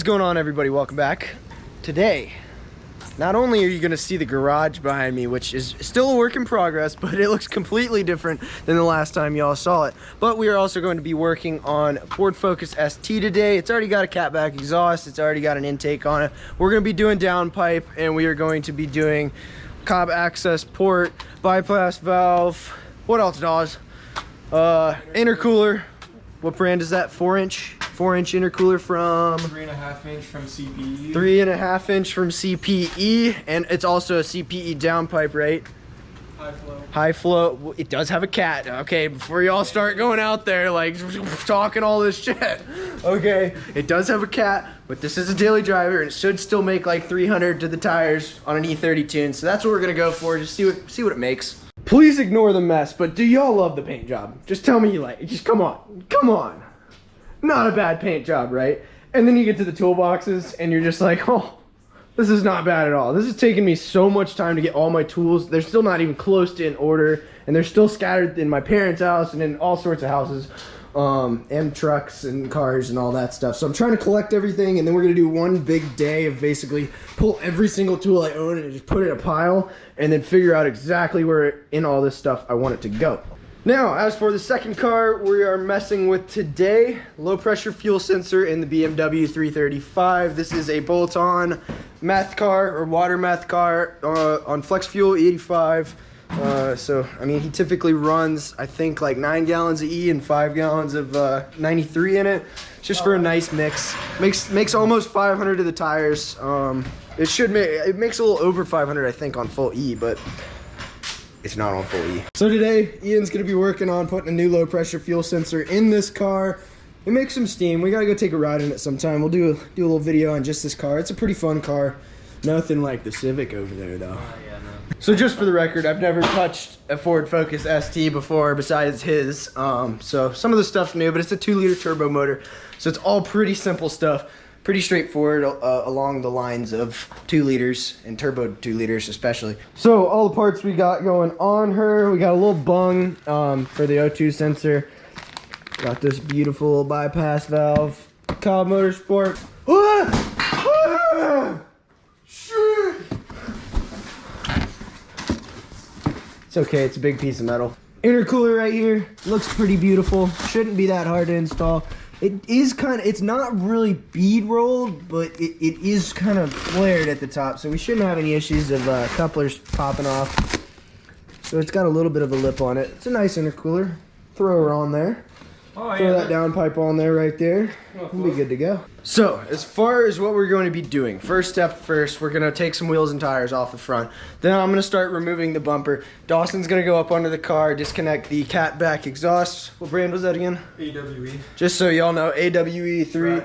What is going on, everybody? Welcome back. Today, not only are you going to see the garage behind me, which is still a work in progress, but it looks completely different than the last time y'all saw it, but we are also going to be working on Ford Focus ST today. It's already got a catback exhaust. It's already got an intake on it. We're going to be doing downpipe, and we are going to be doing cob access port, bypass valve. What else, Dawes? Intercooler. What brand is that? 4-inch intercooler from 3.5 inch from CPE. 3.5 inch from CPE, and it's also a CPE downpipe, right? High flow. High flow. It does have a cat. Okay, before y'all start going out there like talking all this shit. Okay, it does have a cat, but this is a daily driver, and it should still make like 300 to the tires on an E30 tune. So that's what we're gonna go for. Just see what it makes. Please ignore the mess, but do y'all love the paint job? Just tell me you like it. Just come on. Not a bad paint job, right? And then you get to the toolboxes and you're just like, oh, this is not bad at all. This is taking me so much time to get all my tools. They're still not even close to in order, and they're still scattered in my parents' house and in all sorts of houses, and trucks and cars and all that stuff. So I'm trying to collect everything, and then we're gonna do one big day of basically pull every single tool I own and just put it in a pile, and then figure out exactly where in all this stuff I want it to go. Now, as for the second car we are messing with today, low pressure fuel sensor in the BMW 335. This is a bolt-on meth car or water meth car on flex fuel 85. So, I mean, he typically runs, I think, like 9 gallons of E and 5 gallons of 93 in it, just for a nice mix. Makes almost 500 to the tires. It makes a little over 500, I think, on full E, but it's not on full E. So today, Ian's gonna be working on putting a new low pressure fuel sensor in this car. It makes some steam. We gotta go take a ride in it sometime. We'll do a little video on just this car. It's a pretty fun car. Nothing like the Civic over there, though. Yeah, no. So just for the record, I've never touched a Ford Focus ST before besides his. So some of the stuff's new, but it's a 2-liter turbo motor. So it's all pretty simple stuff. Pretty straightforward along the lines of 2 liters and turbo 2 liters especially. So all the parts we got going on her, we got a little bung for the O2 sensor. Got this beautiful bypass valve, Cobb Motorsport. Shit! It's okay, it's a big piece of metal. Intercooler right here, looks pretty beautiful. Shouldn't be that hard to install. It is it's not really bead rolled, but it is kind of flared at the top, so we shouldn't have any issues of couplers popping off. So it's got a little bit of a lip on it. It's a nice intercooler. Throw her on there. Oh, Throw yeah, that downpipe on there right there. We'll be good to go. So, as far as what we're going to be doing, first step first, we're going to take some wheels and tires off the front. Then I'm going to start removing the bumper. Dawson's going to go up under the car, disconnect the catback exhaust. What brand was that again? AWE. Just so y'all know, AWE 3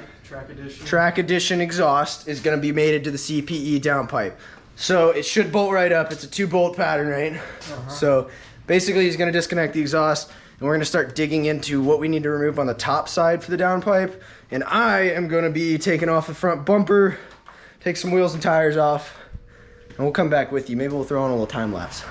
Track Edition exhaust is going to be mated to the CPE downpipe. So, it should bolt right up. It's a 2-bolt pattern, right? So, basically, he's going to disconnect the exhaust, and we're going to start digging into what we need to remove on the top side for the downpipe. And I am going to be taking off the front bumper, take some wheels and tires off, and we'll come back with you. Maybe we'll throw on a little time lapse.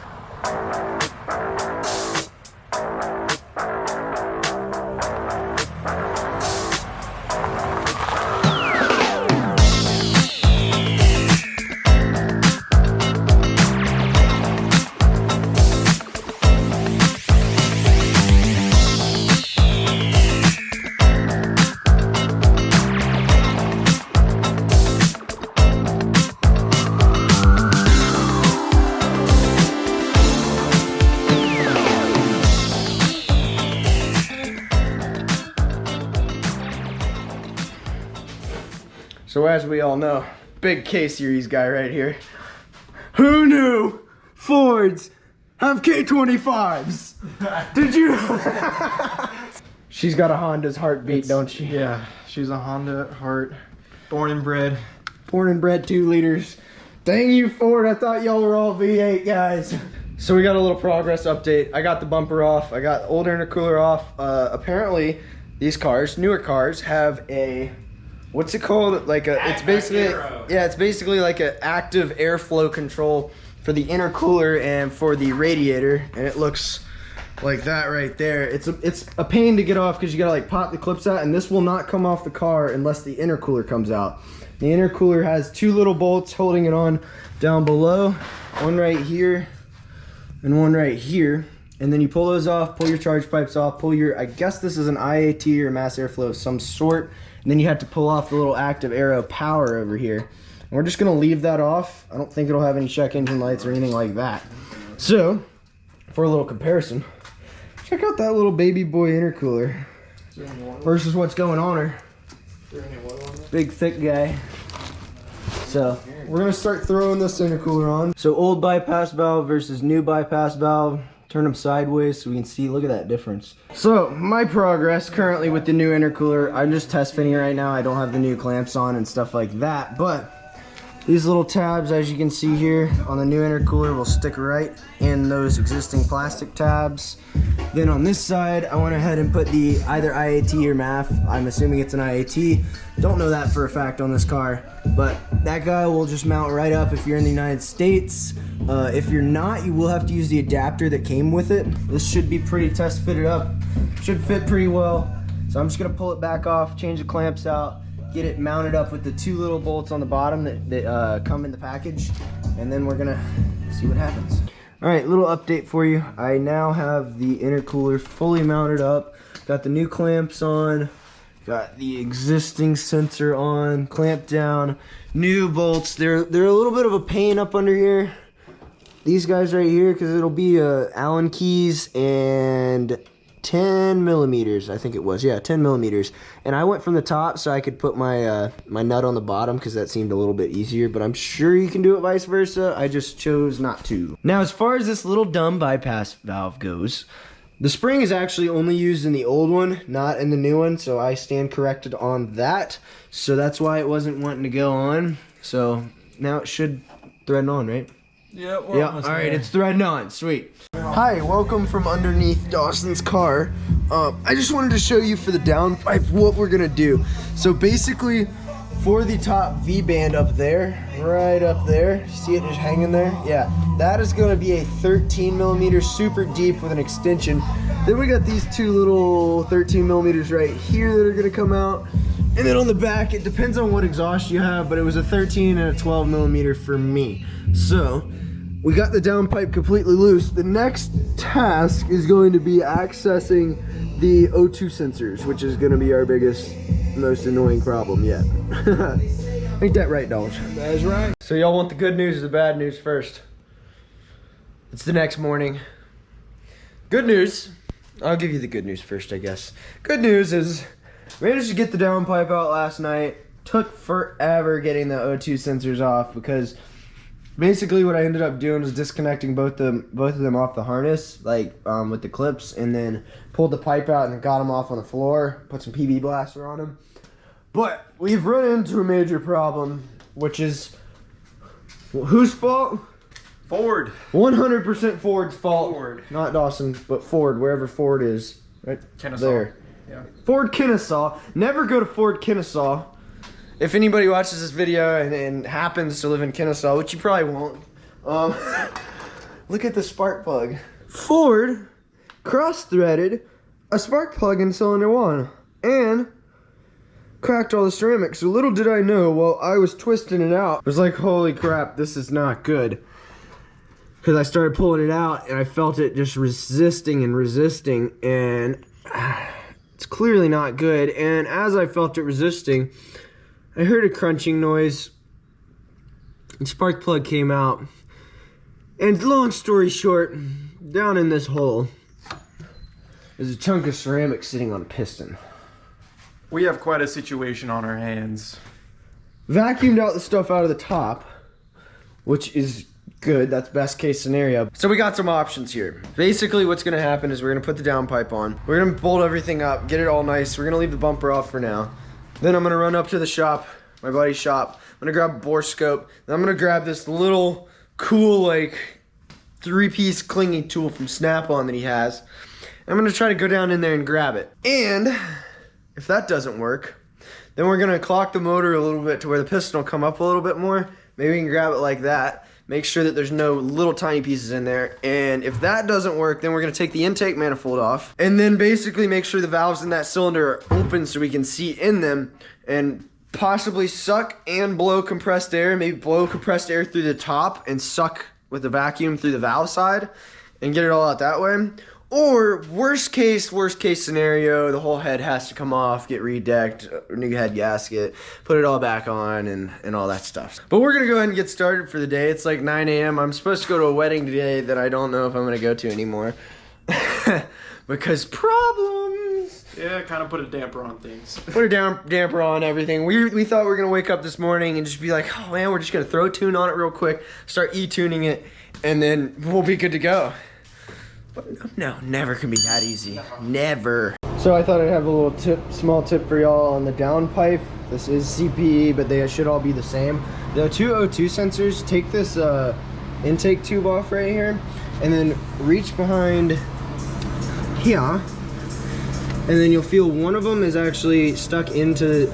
So as we all know, big K-Series guy right here. Who knew Fords have K25s? Did you? She's got a Honda's heartbeat, don't she? Yeah, she's a Honda at heart. Born and bred. Born and bred 2 liters. Dang you, Ford, I thought y'all were all V8 guys. So we got a little progress update. I got the bumper off. I got the old intercooler off. Apparently, these cars, newer cars, have a, what's it called? Like a, it's basically, yeah, it's basically like an active airflow control for the intercooler and for the radiator, and it looks like that right there. It's a pain to get off because you gotta like pop the clips out, and this will not come off the car unless the intercooler comes out. The intercooler has two little bolts holding it on down below, one right here and one right here. And then you pull those off, pull your charge pipes off, pull your, I guess this is an IAT or mass airflow of some sort. And then you have to pull off the little active aero power over here. And we're just gonna leave that off. I don't think it'll have any check engine lights or anything like that. So, for a little comparison, check out that little baby boy intercooler versus what's going on her. Big thick guy. So, we're gonna start throwing this intercooler on. So old bypass valve versus new bypass valve. Turn them sideways so we can see, look at that difference. So my progress currently with the new intercooler, I'm just test fitting it right now. I don't have the new clamps on and stuff like that, but these little tabs, as you can see here on the new intercooler, will stick right in those existing plastic tabs. Then on this side, I went ahead and put the either IAT or MAF. I'm assuming it's an IAT. Don't know that for a fact on this car, but that guy will just mount right up if you're in the United States. If you're not, you will have to use the adapter that came with it. This should be pretty test fitted up. Should fit pretty well. So I'm just gonna pull it back off, change the clamps out, get it mounted up with the two little bolts on the bottom that come in the package, and then we're gonna see what happens. All right, little update for you. I now have the intercooler fully mounted up. Got the new clamps on, got the existing sensor on, clamped down, new bolts. They're a little bit of a pain up under here. These guys right here, because it'll be Allen keys and 10 millimeters, I think it was. Yeah, 10 millimeters. And I went from the top so I could put my my nut on the bottom because that seemed a little bit easier, but I'm sure you can do it vice versa. I just chose not to. Now, as far as this little dumb bypass valve goes, the spring is actually only used in the old one, not in the new one, so I stand corrected on that. So that's why it wasn't wanting to go on. So now it should thread on, right? Yeah, all right, it's threading on. Sweet. Hi, welcome from underneath Dawson's car. I just wanted to show you for the downpipe what we're gonna do. So basically, for the top V-band up there, right up there, see it just hanging there? Yeah, that is gonna be a 13 millimeter super deep with an extension. Then we got these two little 13 millimeters right here that are gonna come out. And then on the back, it depends on what exhaust you have, but it was a 13 and a 12 millimeter for me. So, we got the downpipe completely loose. The next task is going to be accessing the O2 sensors, which is gonna be our biggest, most annoying problem yet. Ain't that right, Dolph? That is right. So y'all want the good news or the bad news first? It's the next morning. Good news, I'll give you the good news first, I guess. Good news is, managed to get the downpipe out last night. Took forever getting the O2 sensors off because basically what I ended up doing was disconnecting both of them off the harness, like with the clips, and then pulled the pipe out and got them off on the floor, put some PB blaster on them. But we've run into a major problem, which is, whose fault? Ford. 100% Ford's fault. Ford. Not Dawson, but Ford, wherever Ford is. Right Kennesaw. there. Yeah. Ford Kennesaw. Never go to Ford Kennesaw. If anybody watches this video and happens to live in Kennesaw, which you probably won't, look at the spark plug. Ford cross-threaded a spark plug in cylinder 1 and cracked all the ceramics. So little did I know, while I was twisting it out, I was like, holy crap, this is not good. Because I started pulling it out and I felt it just resisting, and it's clearly not good. And as I felt it resisting, I heard a crunching noise, and spark plug came out. And long story short, down in this hole is a chunk of ceramic sitting on a piston. We have quite a situation on our hands. Vacuumed out the stuff out of the top, which is good. That's best case scenario. So we got some options here. Basically what's gonna happen is we're gonna put the downpipe on. We're gonna bolt everything up, get it all nice. We're gonna leave the bumper off for now. Then I'm gonna run up to the shop, my buddy's shop. I'm gonna grab a bore scope. Then I'm gonna grab this little cool like 3-piece clingy tool from Snap-on that he has. I'm gonna try to go down in there and grab it. And if that doesn't work, then we're gonna clock the motor a little bit to where the piston will come up a little bit more. Maybe we can grab it like that. make sure that there's no little tiny pieces in there. And if that doesn't work, then we're gonna take the intake manifold off and then basically make sure the valves in that cylinder are open so we can see in them, and possibly suck and blow compressed air, maybe blow compressed air through the top and suck with the vacuum through the valve side and get it all out that way. Or worst case scenario, the whole head has to come off, get redecked, new head gasket, put it all back on and all that stuff. But we're gonna go ahead and get started for the day. It's like 9 a.m. I'm supposed to go to a wedding today that I don't know if I'm gonna go to anymore. Because problems. Yeah, kind of put a damper on things. Put a damper on everything. We thought we were gonna wake up this morning and just be like, oh man, we're just gonna throw a tune on it real quick, start E-tuning it, and then we'll be good to go. But no, never can be that easy. Never. So I thought I'd have a little small tip for y'all on the downpipe. This is CPE, but they should all be the same. The two O2 sensors, take this intake tube off right here, and then reach behind here, and then you'll feel one of them is actually stuck into,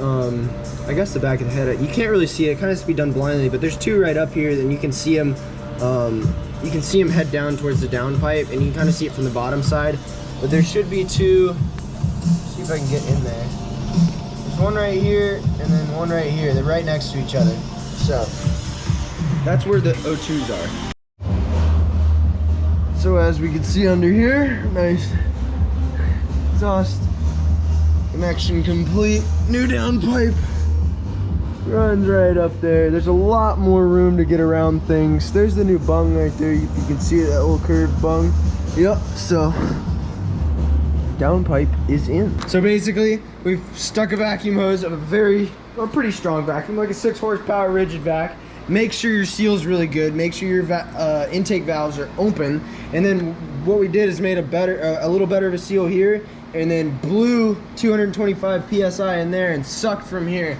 I guess the back of the head. You can't really see it, kind of has to be done blindly, but there's two right up here, and you can see them. You can see them head down towards the downpipe, and you can kind of see it from the bottom side. But there should be two. Let's see if I can get in there. There's one right here, and then one right here. They're right next to each other. So that's where the O2s are. So as we can see under here, nice exhaust connection complete. New downpipe. Runs right up there. There's a lot more room to get around things. There's the new bung right there. You can see that little curved bung. Yep, so downpipe is in. So basically, we've stuck a vacuum hose of a pretty strong vacuum, like a 6 horsepower rigid vac. Make sure your seal's really good. Make sure your intake valves are open. And then what we did is made a little better of a seal here, and then blew 225 PSI in there and sucked from here.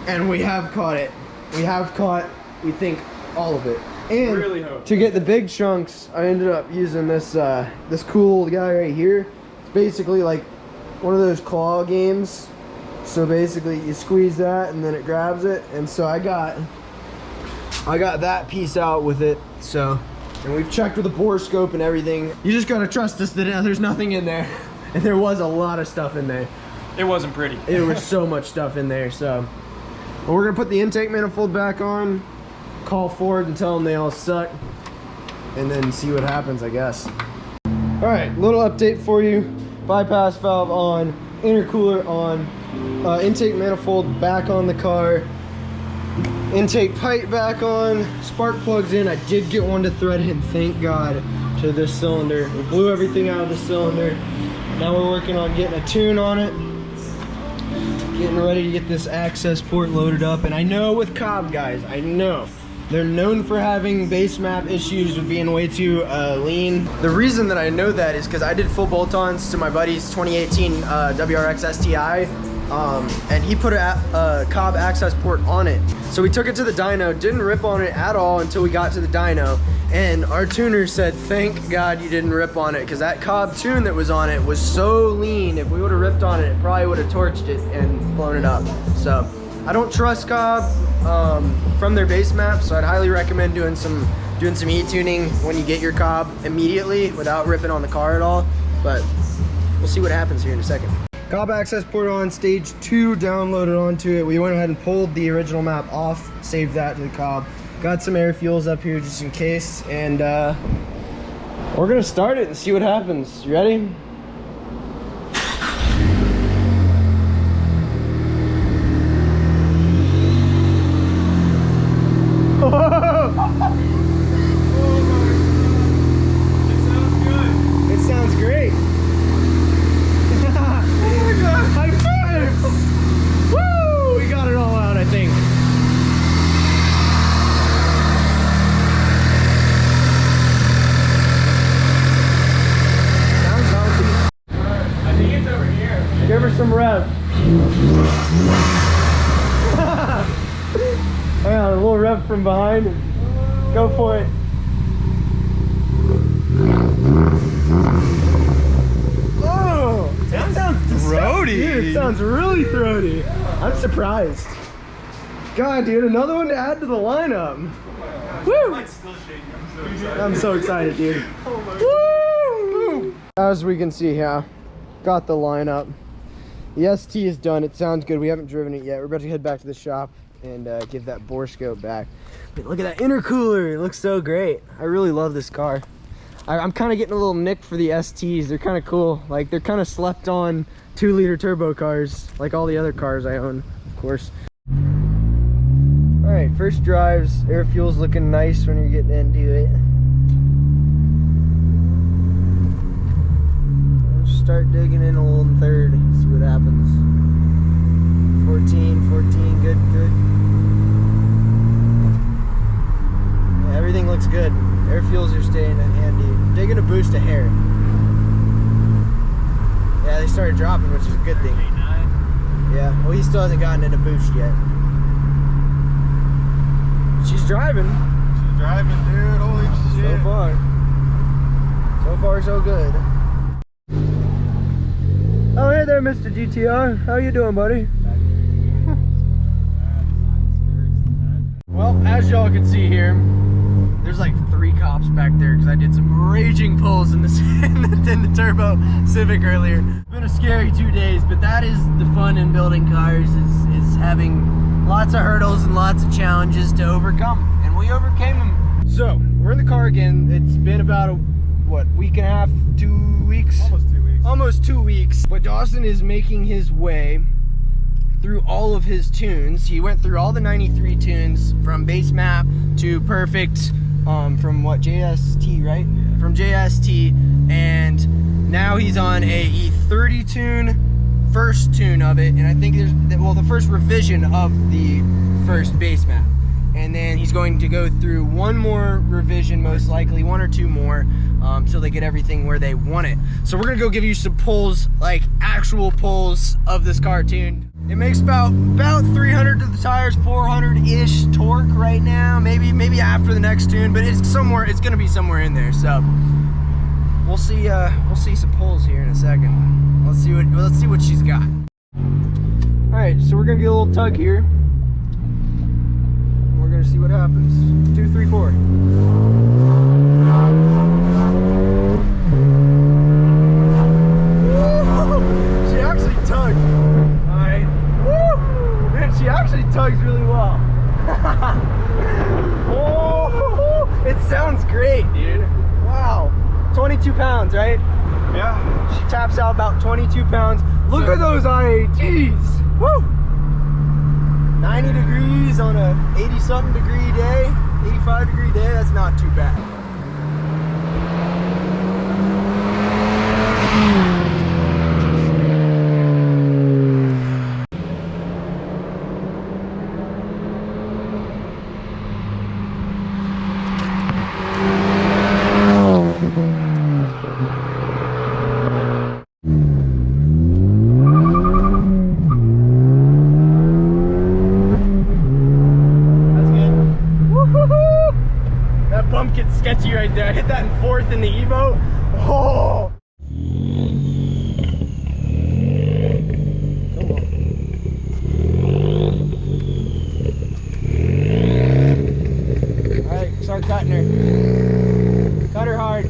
And we have caught it. We have caught, we think, all of it. And really to get the big chunks, I ended up using this this cool guy right here. It's basically like one of those claw games. So basically you squeeze that and then it grabs it. And so I got that piece out with it. So, and we've checked with the bore scope and everything. You just gotta trust us that there's nothing in there. And there was a lot of stuff in there. It wasn't pretty. There was so much stuff in there, so. Well, we're gonna put the intake manifold back on, call Ford and tell them they all suck, and then see what happens, I guess. All right, little update for you. Bypass valve on, intercooler on, intake manifold back on the car, intake pipe back on, spark plugs in. I did get one to thread in, thank God, to this cylinder. We blew everything out of the cylinder. Now we're working on getting a tune on it. Getting ready to get this access port loaded up. And I know with Cobb, guys, I know they're known for having base map issues with being way too lean. The reason that I know that is because I did full bolt-ons to my buddy's 2018 WRX STI, and he put a Cobb access port on it. So we took it to the dyno, didn't rip on it at all until we got to the dyno. And our tuner said, thank God you didn't rip on it, because that Cobb tune that was on it was so lean. If we would have ripped on it, it probably would have torched it and blown it up. So I don't trust Cobb from their base map, so I'd highly recommend doing some E-tuning when you get your Cobb immediately without ripping on the car at all. But we'll see what happens here in a second. Cobb access port on, stage 2 downloaded onto it. We went ahead and pulled the original map off, saved that to the Cobb. Got some air fuels up here just in case, and we're gonna start it and see what happens. You ready? It sounds great. Oh my God! High five! Woo! We got it all out, I think. Give her some rev. Hang on, a little rev from behind. Go for it. Oh, that sounds throaty. Dude, it sounds really throaty. I'm surprised. God, dude, another one to add to the lineup. Woo! I'm so excited, dude. Woo! As we can see, yeah, got the lineup. The ST is done. It sounds good. We haven't driven it yet. We're about to head back to the shop and give that borescope back. But look at that intercooler. It looks so great. I really love this car. I'm kind of getting a little nick for the STs. They're kind of cool. Like, they're kind of slept on 2-liter turbo cars, like all the other cars I own, of course. All right, first drives. Air fuel's looking nice when you're getting into it. Let's start digging in a little in third, see what happens. 14, good. Yeah, everything looks good. Air fuels are staying in handy. They're gonna boost a hair. Yeah, they started dropping, which is a good thing. Yeah, well, he still hasn't gotten it a boost yet. She's driving. She's driving, dude. Holy shit. So far so good. Oh, hey there, Mr. GTR. How you doing, buddy? Well, as y'all can see here, there's like 3 cops back there because I did some raging pulls in the turbo Civic earlier. It's been a scary 2 days, but that is the fun in building cars, is having lots of hurdles and lots of challenges to overcome, and we overcame them. So we're in the car again. It's been about a week and a half, 2 weeks? Almost 2 weeks. But Dawson is making his way through all of his tunes. He went through all the 93 tunes from base map to perfect, from what, JST, right? Yeah. From JST, and now he's on a E30 tune, first tune of it, and I think there's, well, the first revision of the first base map. And then he's going to go through one more revision, most likely, 1 or 2 more, till they get everything where they want it. So we're gonna go give you some pulls, like actual pulls of this cartoon. It makes about 300 to the tires, 400-ish torque right now. Maybe after the next tune, but it's gonna be somewhere in there. So we'll see some pulls here in a second. Let's see what she's got. All right, so we're gonna get a little tug here. We're gonna see what happens. 2, 3, 4. She actually tugged. All right. Woo! Man, she actually tugs really well. Oh, it sounds great, dude. Wow. 22 pounds, right? Yeah. She taps out about 22 pounds. Look at those IATs. Woo! 90 degrees on a 80-something degree day, 85 degree day, that's not too bad. Bump gets sketchy right there. I hit that in 4th in the Evo. Oh! Come on. Alright, start cutting her. Cut her hard.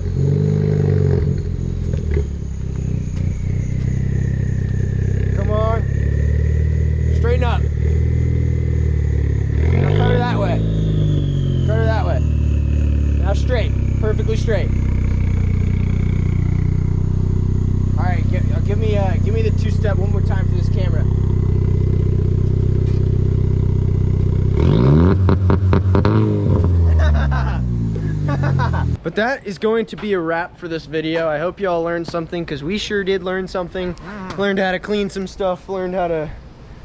Come on. Straighten up. Now cut her that way. Cut her that way. Now straight, perfectly straight. All right, give me the 2-step one more time for this camera. But that is going to be a wrap for this video. I hope y'all learned something, because we sure did learn something. Learned how to clean some stuff, learned how to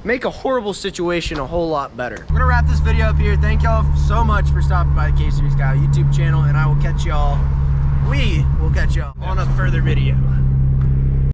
make a horrible situation a whole lot better. We're gonna wrap this video up here. Thank y'all so much for stopping by the K-Series Kyle YouTube channel, and we will catch y'all on a further video.